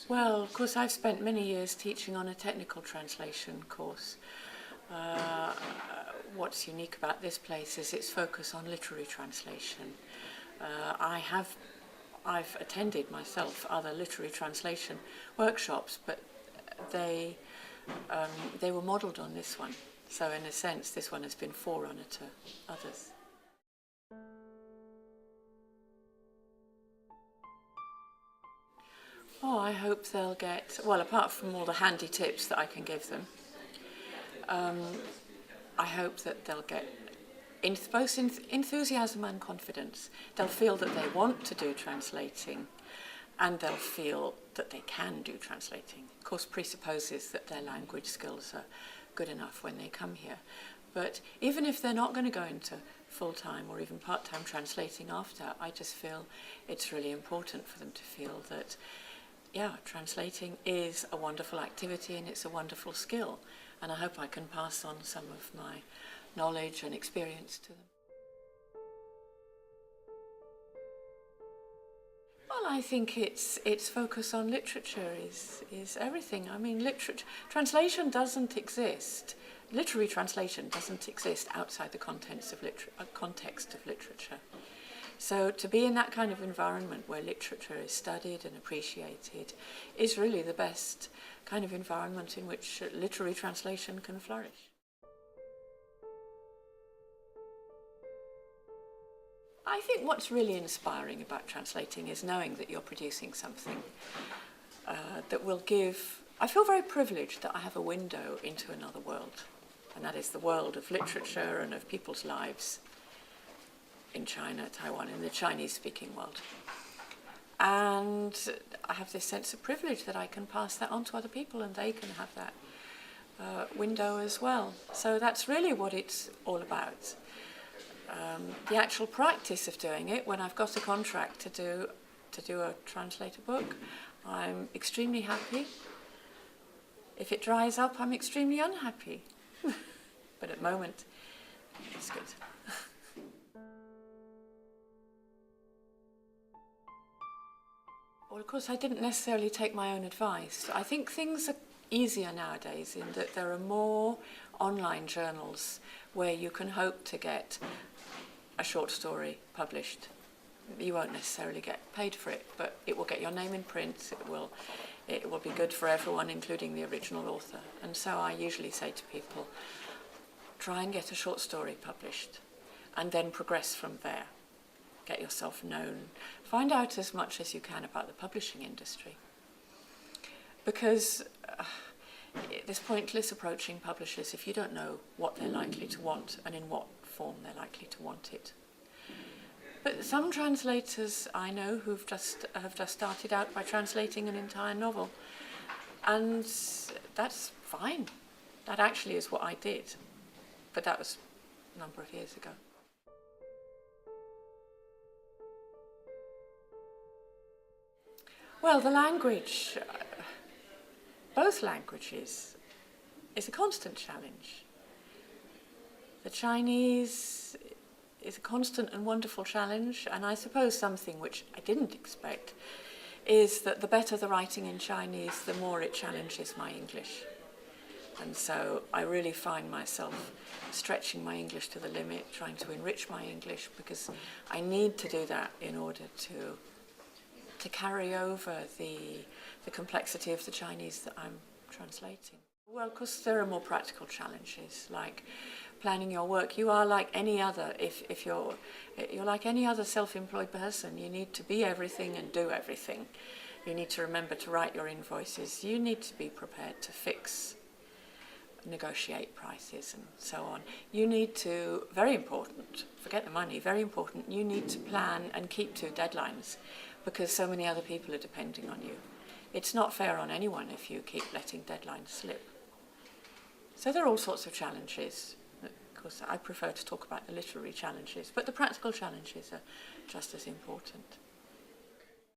Well, of course, I've spent many years teaching on a technical translation course. What's unique about this place is its focus on literary translation. I've attended myself other literary translation workshops, but they were modelled on this one. So in a sense, this one has been forerunner to others. Oh, I hope they'll get, well, apart from all the handy tips that I can give them, I hope that they'll get both enthusiasm and confidence. They'll feel that they want to do translating, and they'll feel that they can do translating. Of course, presupposes that their language skills are good enough when they come here. But even if they're not going to go into full-time or even part-time translating after, I just feel it's really important for them to feel that, yeah, translating is a wonderful activity and it's a wonderful skill. And I hope I can pass on some of my knowledge and experience to them. Well, I think its focus on literature is everything. I mean, translation doesn't exist. Literary translation doesn't exist outside the context of literature. So to be in that kind of environment where literature is studied and appreciated is really the best kind of environment in which literary translation can flourish. I think what's really inspiring about translating is knowing that you're producing something that will give... I feel very privileged that I have a window into another world, and that is the world of literature and of people's lives in China, Taiwan, in the Chinese-speaking world. And I have this sense of privilege that I can pass that on to other people and they can have that window as well. So that's really what it's all about. The actual practice of doing it, when I've got a contract to do a translator book, I'm extremely happy. If it dries up, I'm extremely unhappy. But at the moment, it's good. Well, of course, I didn't necessarily take my own advice. I think things are easier nowadays in that there are more online journals where you can hope to get a short story published. You won't necessarily get paid for it, but it will get your name in print. It will be good for everyone, including the original author. And so I usually say to people, try and get a short story published and then progress from there. Get yourself known. Find out as much as you can about the publishing industry. Because it's pointless approaching publishers if you don't know what they're likely to want and in what form they're likely to want it. But some translators I know have just started out by translating an entire novel, and that's fine. That actually is what I did, but that was a number of years ago. Well, the language, both languages, is a constant challenge. The Chinese is a constant and wonderful challenge, and I suppose something which I didn't expect is that the better the writing in Chinese, the more it challenges my English. And so I really find myself stretching my English to the limit, trying to enrich my English, because I need to do that in order to carry over the complexity of the Chinese that I'm translating. Well, of course, there are more practical challenges, like planning your work. You are like any other, if you're like any other self-employed person, you need to be everything and do everything. You need to remember to write your invoices. You need to be prepared to negotiate prices and so on. You need to, very important, forget the money, very important, you need to plan and keep to deadlines, because so many other people are depending on you. It's not fair on anyone if you keep letting deadlines slip. So there are all sorts of challenges. Of course, I prefer to talk about the literary challenges, but the practical challenges are just as important.